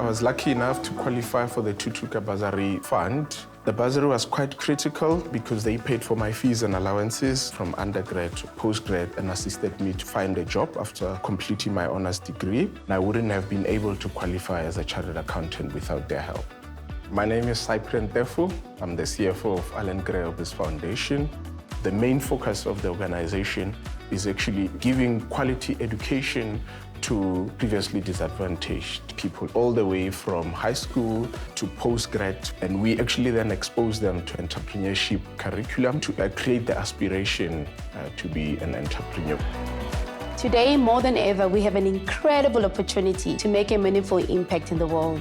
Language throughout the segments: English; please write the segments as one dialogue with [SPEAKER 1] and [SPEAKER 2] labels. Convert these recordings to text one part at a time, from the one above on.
[SPEAKER 1] I was lucky enough to qualify for the Tutuka Bursary Fund. The bursary was quite critical because they paid for my fees and allowances from undergrad to postgrad and assisted me to find a job after completing my honours degree. And I wouldn't have been able to qualify as a chartered accountant without their help. My name is Cyprian Tefu. I'm the CFO of Alan Gray Obis Foundation. The main focus of the organization is actually giving quality education to previously disadvantaged people, all the way from high school to postgrad. And we actually then expose them to entrepreneurship curriculum to create the aspiration to be an entrepreneur.
[SPEAKER 2] Today, more than ever, we have an incredible opportunity to make a meaningful impact in the world.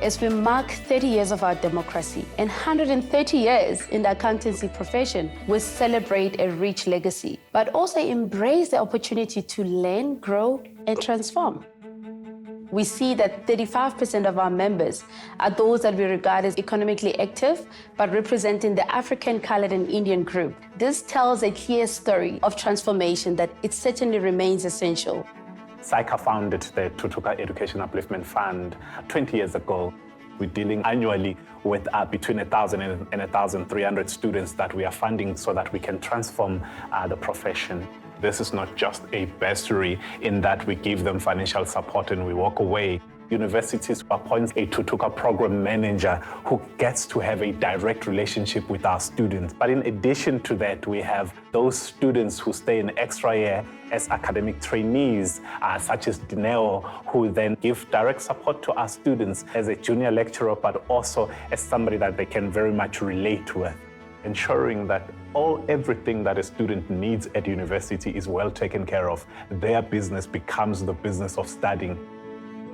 [SPEAKER 2] As we mark 30 years of our democracy and 130 years in the accountancy profession, we celebrate a rich legacy, but also embrace the opportunity to learn, grow, and transform. We see that 35% of our members are those that we regard as economically active, but representing the African, Colored, and Indian group. This tells a clear story of transformation that it certainly remains essential.
[SPEAKER 3] SAICA founded the Tutuka Education Upliftment Fund 20 years ago. We're dealing annually with between 1,000 and 1,300 students that we are funding so that we can transform the profession. This is not just a bursary in that we give them financial support and we walk away. Universities appoint a Tutuka program manager who gets to have a direct relationship with our students. But in addition to that, we have those students who stay an extra year as academic trainees, such as Dineo, who then give direct support to our students as a junior lecturer, but also as somebody that they can very much relate with, ensuring that everything that a student needs at university is well taken care of. Their business becomes the business of studying.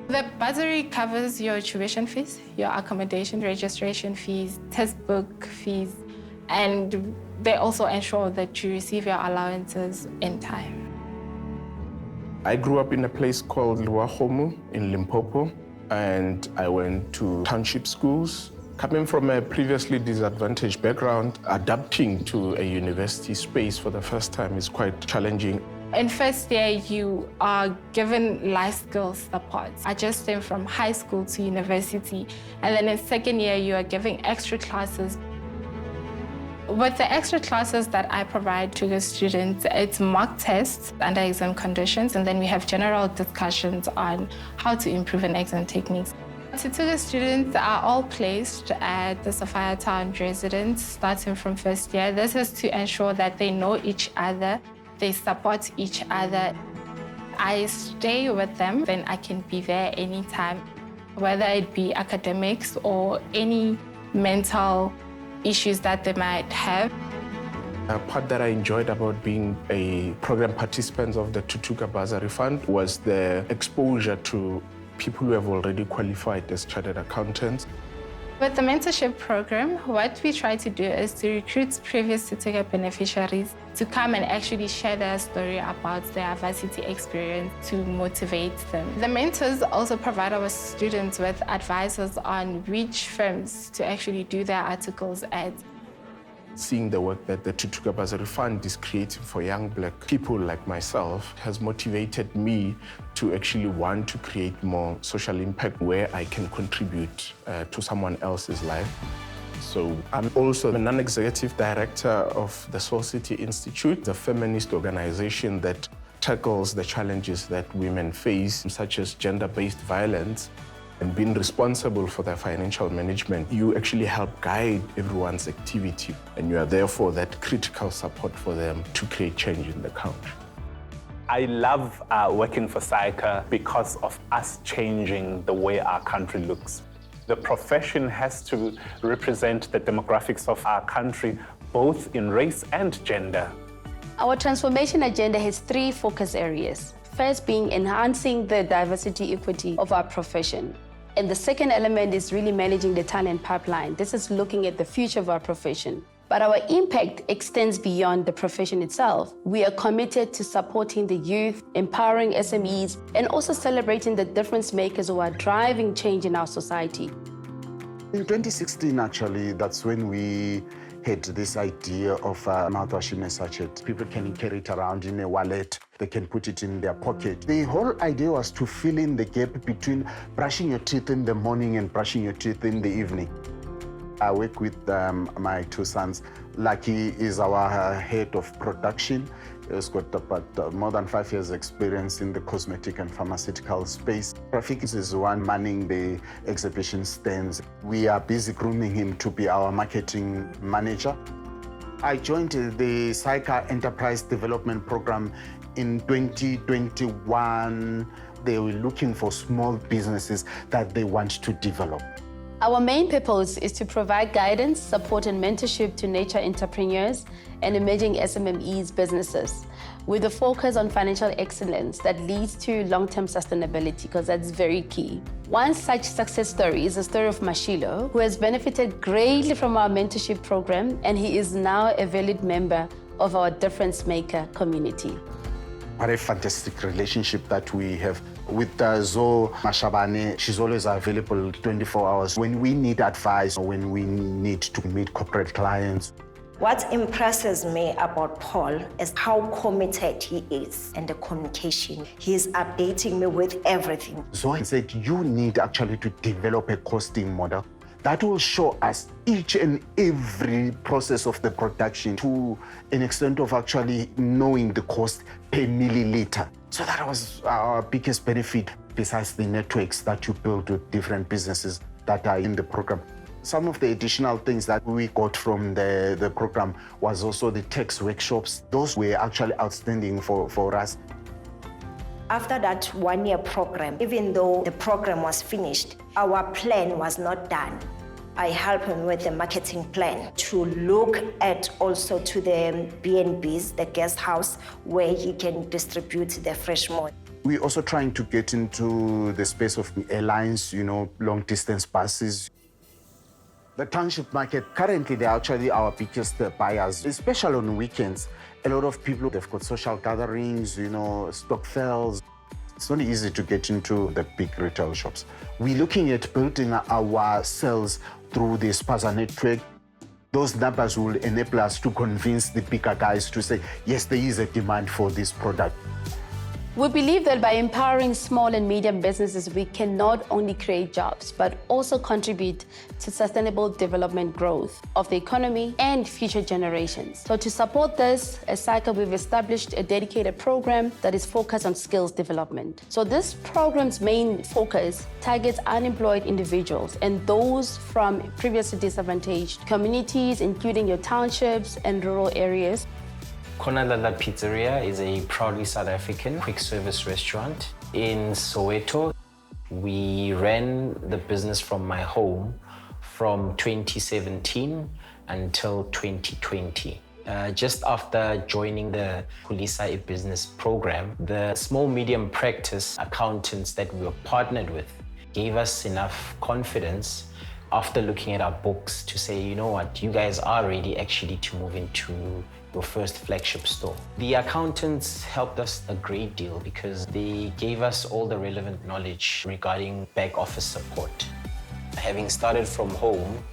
[SPEAKER 4] The bursary covers your tuition fees, your accommodation, registration fees, textbook fees, and they also ensure that you receive your allowances in time.
[SPEAKER 1] I grew up in a place called Luahomu in Limpopo, and I went to township schools. Coming from a previously disadvantaged background, adapting to a university space for the first time is quite challenging.
[SPEAKER 4] In first year, you are given life skills support, adjusting from high school to university. And then in second year, you are given extra classes. With the extra classes that I provide to the students, it's mock tests under exam conditions, and then we have general discussions on how to improve an exam techniques. Tutuka students are all placed at the Sophiatown residence starting from first year. This is to ensure that they know each other, they support each other. I stay with them, then I can be there anytime, whether it be academics or any mental issues that they might have.
[SPEAKER 1] A part that I enjoyed about being a program participant of the Tutuka Bursary Fund was the exposure to people who have already qualified as chartered accountants.
[SPEAKER 4] With the mentorship program, what we try to do is to recruit previous Tutuka beneficiaries to come and actually share their story about their varsity experience to motivate them. The mentors also provide our students with advices on which firms to actually do their articles at.
[SPEAKER 1] Seeing the work that the Tutuka Bursary Fund is creating for young Black people like myself has motivated me to actually want to create more social impact where I can contribute to someone else's life. So I'm also the non-executive director of the Soul City Institute, the feminist organization that tackles the challenges that women face, such as gender-based violence. And being responsible for their financial management, you actually help guide everyone's activity, and you are therefore that critical support for them to create change in the country.
[SPEAKER 3] I love working for SAICA because of us changing the way our country looks. The profession has to represent the demographics of our country, both in race and gender.
[SPEAKER 2] Our transformation agenda has 3 focus areas. First being enhancing the diversity equity of our profession. And the second element is really managing the talent pipeline. This is looking at the future of our profession. But our impact extends beyond the profession itself. We are committed to supporting the youth, empowering SMEs, and also celebrating the difference makers who are driving change in our society.
[SPEAKER 5] In 2016, actually, that's when we had this idea of mouthwash in a sachet. People can carry it around in a wallet. They can put it in their pocket. The whole idea was to fill in the gap between brushing your teeth in the morning and brushing your teeth in the evening. I work with my two sons. Lucky is our head of production. He's got about more than 5 years experience in the cosmetic and pharmaceutical space. Rafik is one manning the exhibition stands. We are busy grooming him to be our marketing manager. I joined the SAICA Enterprise Development Program in 2021. They were looking for small businesses that they want to develop.
[SPEAKER 2] Our main purpose is to provide guidance, support and mentorship to nature entrepreneurs and emerging SMMEs businesses with a focus on financial excellence that leads to long-term sustainability, because that's very key. One such success story is the story of Mashilo, who has benefited greatly from our mentorship program, and he is now a valued member of our Difference Maker community.
[SPEAKER 5] What a fantastic relationship that we have with Zoe Mashabane. She's always available 24 hours when we need advice or when we need to meet corporate clients.
[SPEAKER 6] What impresses me about Paul is how committed he is and the communication. He is updating me with everything.
[SPEAKER 5] Zoe said, you need actually to develop a costing model that will show us each and every process of the production to an extent of actually knowing the cost per milliliter. So that was our biggest benefit, besides the networks that you build with different businesses that are in the program. Some of the additional things that we got from the program was also the tax workshops. Those were actually outstanding for us.
[SPEAKER 6] After that one-year program, even though the program was finished, our plan was not done. I helped him with the marketing plan to look at also to the B&Bs, the guest house, where he can distribute the fresh milk.
[SPEAKER 5] We're also trying to get into the space of airlines, long-distance buses. The township market, currently, they're actually our biggest buyers, especially on weekends. A lot of people, they've got social gatherings, stock fairs. It's not easy to get into the big retail shops. We're looking at building our sales through the Spaza network. Those numbers will enable us to convince the bigger guys to say, yes, there is a demand for this product.
[SPEAKER 2] We believe that by empowering small and medium businesses, we can not only create jobs, but also contribute to sustainable development growth of the economy and future generations. So to support this, as SAICA, we've established a dedicated program that is focused on skills development. So this program's main focus targets unemployed individuals and those from previously disadvantaged communities, including your townships and rural areas.
[SPEAKER 7] Konalala Pizzeria is a proudly South African quick service restaurant in Soweto. We ran the business from my home from 2017 until 2020. Just after joining the Kulisa e-Business program, the small medium practice accountants that we were partnered with gave us enough confidence after looking at our books to say, you know what, you guys are ready actually to move into your first flagship store. The accountants helped us a great deal because they gave us all the relevant knowledge regarding back office support. Having started from home,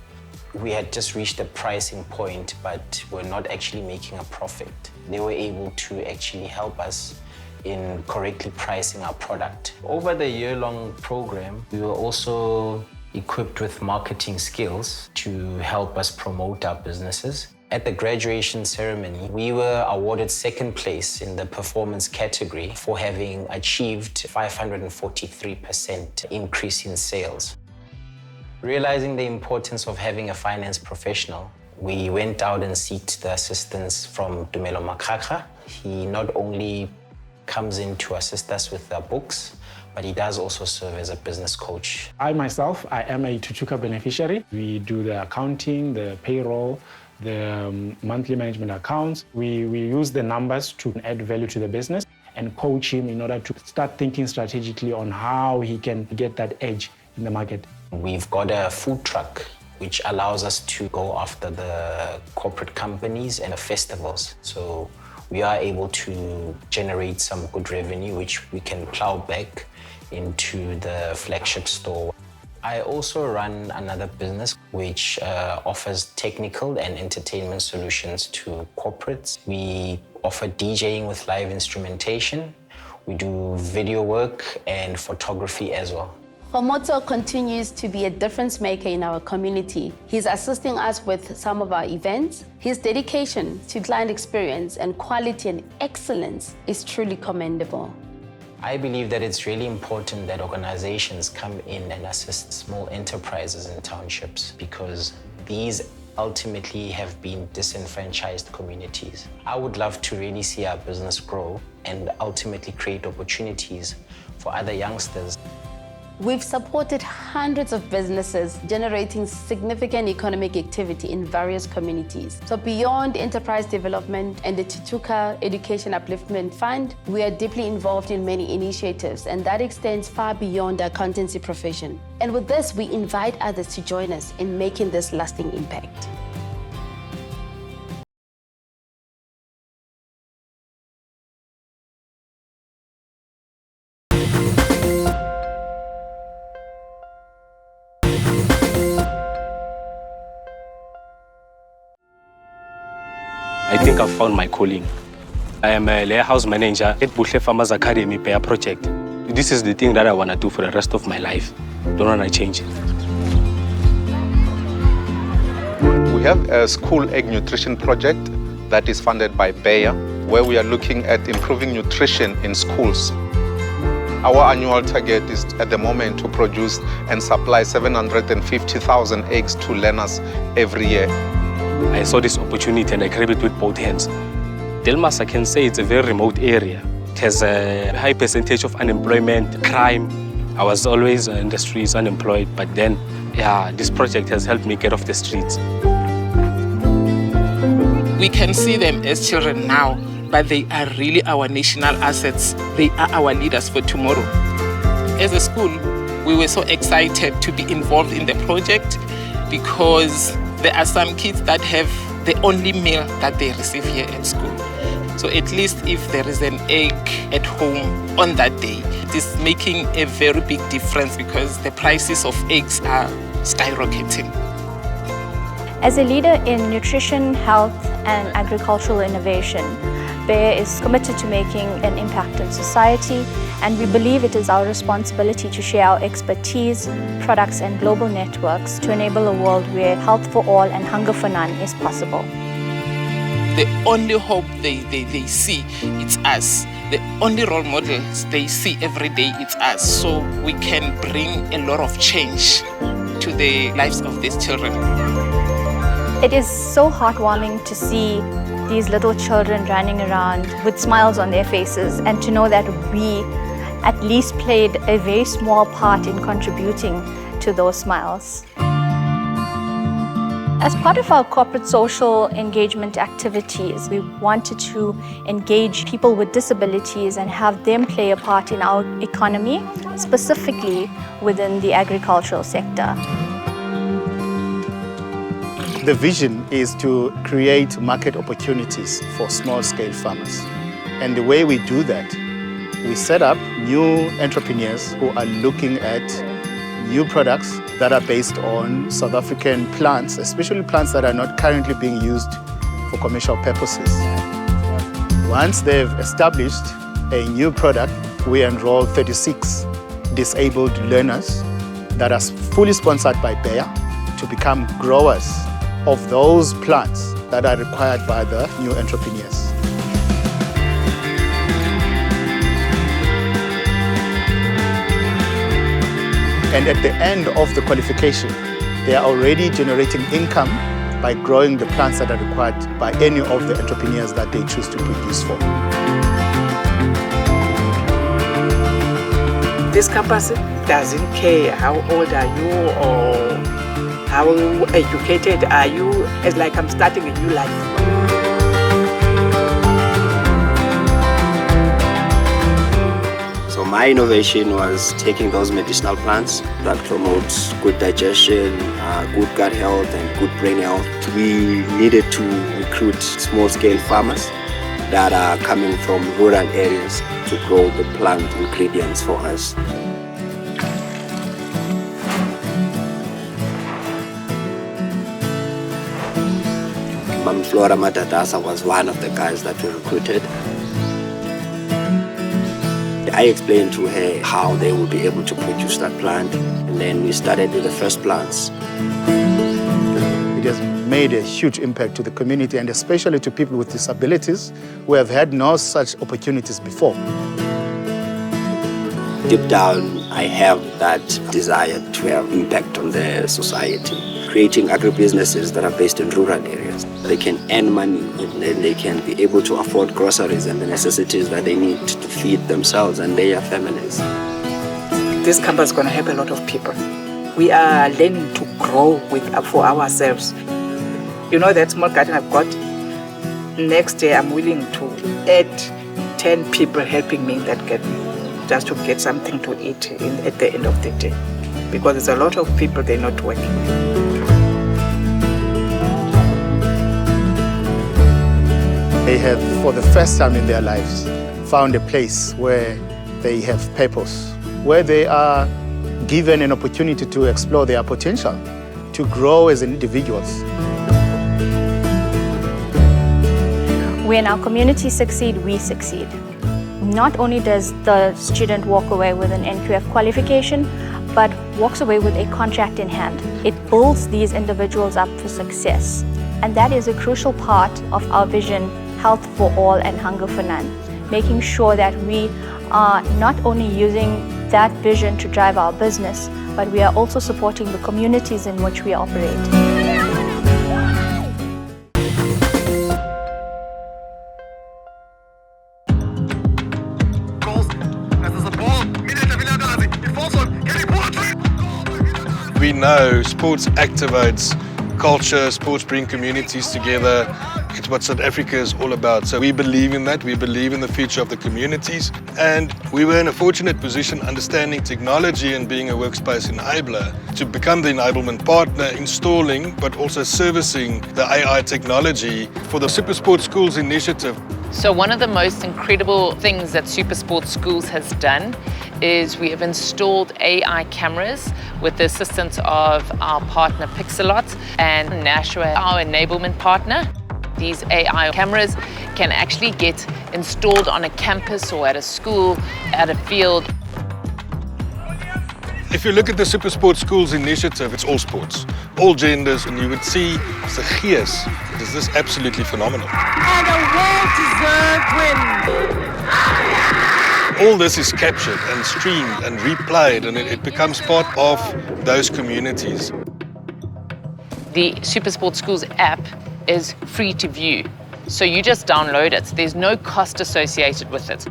[SPEAKER 7] we had just reached a pricing point, but we're not actually making a profit. They were able to actually help us in correctly pricing our product. Over the year-long program, we were also equipped with marketing skills to help us promote our businesses. At the graduation ceremony, we were awarded second place in the performance category for having achieved 543% increase in sales. Realizing the importance of having a finance professional, we went out and sought the assistance from Dumelo Makaka. He not only comes in to assist us with our books, but he does also serve as a business coach.
[SPEAKER 8] I myself, I am a Tutuka beneficiary. We do the accounting, the payroll, the monthly management accounts. We use the numbers to add value to the business and coach him in order to start thinking strategically on how he can get that edge in the market.
[SPEAKER 7] We've got a food truck which allows us to go after the corporate companies and the festivals. So we are able to generate some good revenue which we can plow back into the flagship store. I also run another business which offers technical and entertainment solutions to corporates. We offer DJing with live instrumentation. We do video work and photography as well.
[SPEAKER 2] Homoto continues to be a difference maker in our community. He's assisting us with some of our events. His dedication to client experience and quality and excellence is truly commendable.
[SPEAKER 7] I believe that it's really important that organizations come in and assist small enterprises in townships because these ultimately have been disenfranchised communities. I would love to really see our business grow and ultimately create opportunities for other youngsters.
[SPEAKER 2] We've supported hundreds of businesses, generating significant economic activity in various communities. So beyond enterprise development and the Tutuka Education Upliftment Fund, we are deeply involved in many initiatives, and that extends far beyond our accountancy profession. And with this, we invite others to join us in making this lasting impact.
[SPEAKER 9] I think I've found my calling. I am a layout manager at Buhle Farmers Academy Pair Project. This is the thing that I want to do for the rest of my life. Don't want to change it.
[SPEAKER 10] We have a school egg nutrition project that is funded by Bayer, where we are looking at improving nutrition in schools. Our annual target is at the moment to produce and supply 750,000 eggs to learners every year.
[SPEAKER 9] I saw this opportunity and I grabbed it with both hands. Delmas, I can say it's a very remote area. It has a high percentage of unemployment, crime. I was always in the streets unemployed, but then, this project has helped me get off the streets.
[SPEAKER 11] We can see them as children now, but they are really our national assets. They are our leaders for tomorrow. As a school, we were so excited to be involved in the project because there are some kids that have the only meal that they receive here at school. So at least if there is an egg at home on that day, it is making a very big difference because the prices of eggs are skyrocketing.
[SPEAKER 12] As a leader in nutrition, health and agricultural innovation, Bayer is committed to making an impact on society, and we believe it is our responsibility to share our expertise, products and global networks to enable a world where health for all and hunger for none is possible.
[SPEAKER 11] The only hope they see, it's us. The only role models they see every day, it's us. So we can bring a lot of change to the lives of these children.
[SPEAKER 12] It is so heartwarming to see these little children running around with smiles on their faces and to know that we at least played a very small part in contributing to those smiles. As part of our corporate social engagement activities, we wanted to engage people with disabilities and have them play a part in our economy, specifically within the agricultural sector.
[SPEAKER 13] The vision is to create market opportunities for small-scale farmers. And the way we do that, we set up new entrepreneurs who are looking at new products that are based on South African plants, especially plants that are not currently being used for commercial purposes. Once they've established a new product, we enroll 36 disabled learners that are fully sponsored by Bayer to become growers of those plants that are required by the new entrepreneurs. And at the end of the qualification, they are already generating income by growing the plants that are required by any of the entrepreneurs that they choose to produce for.
[SPEAKER 14] This campus doesn't care how old are you or how educated are you. It's like I'm starting a new life.
[SPEAKER 15] So my innovation was taking those medicinal plants that promote good digestion, good gut health and good brain health. We needed to recruit small-scale farmers that are coming from rural areas to grow the plant ingredients for us. Flora Matadasa was one of the guys that we recruited. I explained to her how they would be able to produce that plant, and then we started with the first plants.
[SPEAKER 13] It has made a huge impact to the community, and especially to people with disabilities who have had no such opportunities before.
[SPEAKER 15] Deep down, I have that desire to have impact on the society, creating agribusinesses that are based in rural areas. They can earn money, and then they can be able to afford groceries and the necessities that they need to feed themselves and their families.
[SPEAKER 14] This campus is going to help a lot of people. We are learning to grow for ourselves. You know that small garden I've got? Next year, I'm willing to add 10 people helping me in that garden, just to get something to eat at the end of the day. Because there's a lot of people, they're not working.
[SPEAKER 13] They have, for the first time in their lives, found a place where they have purpose, where they are given an opportunity to explore their potential, to grow as individuals.
[SPEAKER 12] When our community succeed, we succeed. Not only does the student walk away with an NQF qualification, but walks away with a contract in hand. It builds these individuals up for success. And that is a crucial part of our vision, health for all and hunger for none. Making sure that we are not only using that vision to drive our business, but we are also supporting the communities in which we operate.
[SPEAKER 16] We know sports activates culture, sports bring communities together. It's what South Africa is all about. So we believe in that. We believe in the future of the communities. And we were in a fortunate position understanding technology and being a workspace enabler to become the enablement partner, installing but also servicing the AI technology for the Super Sport Schools initiative.
[SPEAKER 17] So one of the most incredible things that Super Sport Schools has done is we have installed AI cameras with the assistance of our partner Pixelot and Nashua, our enablement partner. These AI cameras can actually get installed on a campus or at a school, at a field.
[SPEAKER 16] If you look at the Super Sport Schools initiative, it's all sports, all genders, and you would see the gees. Is this absolutely phenomenal?
[SPEAKER 18] And a well-deserved win.
[SPEAKER 16] All this is captured and streamed and replayed, and it becomes part of those communities.
[SPEAKER 17] The Super Sport Schools app is free to view, so you just download it. There's no cost associated with it.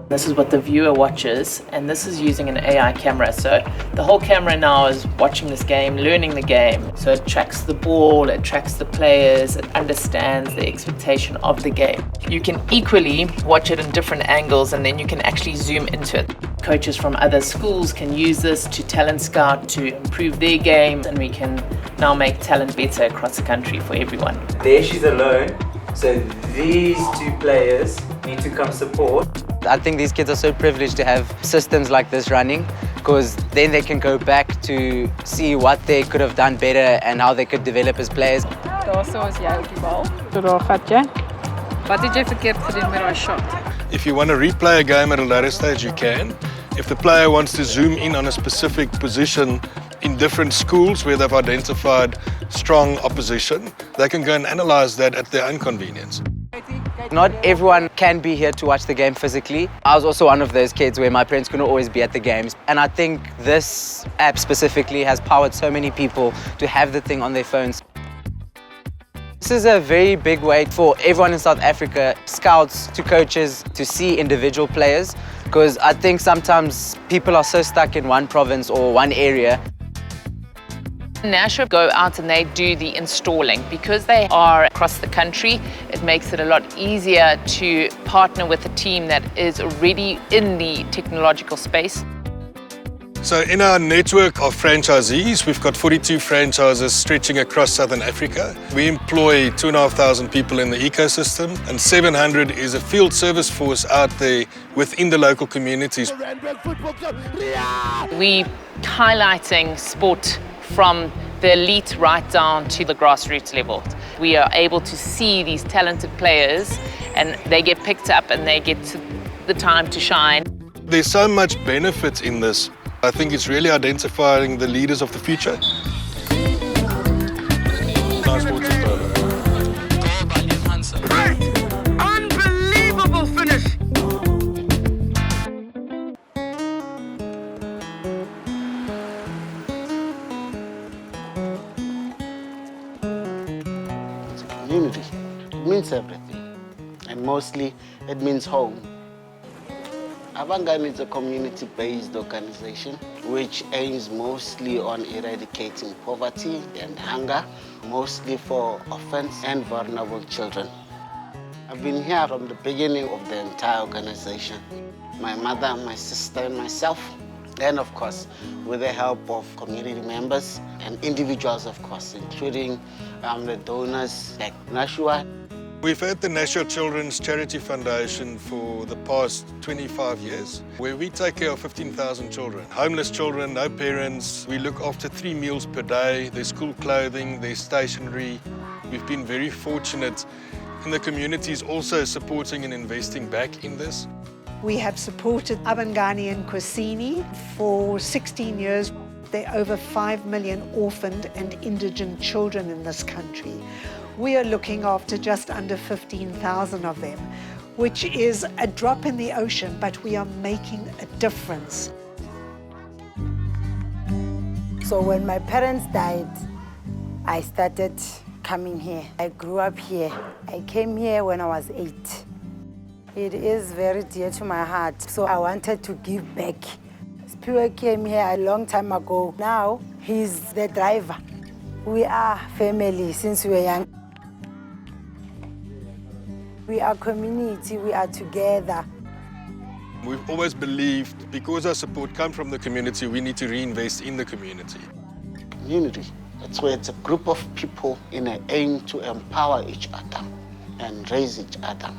[SPEAKER 17] This is what the viewer watches, and this is using an AI camera. So the whole camera now is watching this game, learning the game. So it tracks the ball, it tracks the players, it understands the expectation of the game. You can equally watch it in different angles, and then you can actually zoom into it. Coaches from other schools can use this to talent scout, to improve their game, and we can now make talent better across the country for everyone.
[SPEAKER 19] There she's alone, so these two players need to come support.
[SPEAKER 20] I think these kids are so privileged to have systems like this running, because then they can go back to see what they could have done better and how they could develop as players.
[SPEAKER 16] If you want to replay a game at a later stage, you can. If the player wants to zoom in on a specific position in different schools where they've identified strong opposition, they can go and analyze that at their own convenience.
[SPEAKER 20] Not everyone can be here to watch the game physically. I was also one of those kids where my parents couldn't always be at the games. And I think this app specifically has powered so many people to have the thing on their phones. This is a very big way for everyone in South Africa, scouts to coaches, to see individual players. Because I think sometimes people are so stuck in one province or one area.
[SPEAKER 17] Nashua go out and they do the installing. Because they are across the country, it makes it a lot easier to partner with a team that is already in the technological space.
[SPEAKER 16] So in our network of franchisees, we've got 42 franchises stretching across Southern Africa. We employ 2,500 people in the ecosystem, and 700 is a field service force out there within the local communities.
[SPEAKER 17] We highlighting sport from the elite right down to the grassroots level. we are able to see these talented players and they get picked up and they get the time to shine.
[SPEAKER 16] There's so much benefit in this. I think it's really identifying the leaders of the future. Nice water polo.
[SPEAKER 18] Unbelievable finish!
[SPEAKER 21] Community. It means everything, and mostly it means home. Abangani is a community-based organization which aims mostly on eradicating poverty and hunger, mostly for orphans and vulnerable children. I've been here from the beginning of the entire organization. My mother, my sister, and myself, and of course, with the help of community members and individuals, of course, including the donors like Nashua.
[SPEAKER 16] We've had the National Children's Charity Foundation for the past 25 years, where we take care of 15,000 children. Homeless children, no parents. We look after 3 meals per day, their school clothing, their stationery. We've been very fortunate in the communities also supporting and investing back in this.
[SPEAKER 22] We have supported Abangani and Kwesini for 16 years. There are over 5 million orphaned and indigent children in this country. We are looking after just under 15,000 of them, which is a drop in the ocean, but we are making a difference.
[SPEAKER 23] So when my parents died, I started coming here. I grew up here. I came here when I was 8. It is very dear to my heart, so I wanted to give back. Spiwe came here a long time ago. Now he's the driver. We are family since we were young. We are community, we are together.
[SPEAKER 16] We've always believed because our support comes from the community, we need to reinvest in the community.
[SPEAKER 21] Community, that's where it's a group of people in an aim to empower each other and raise each other.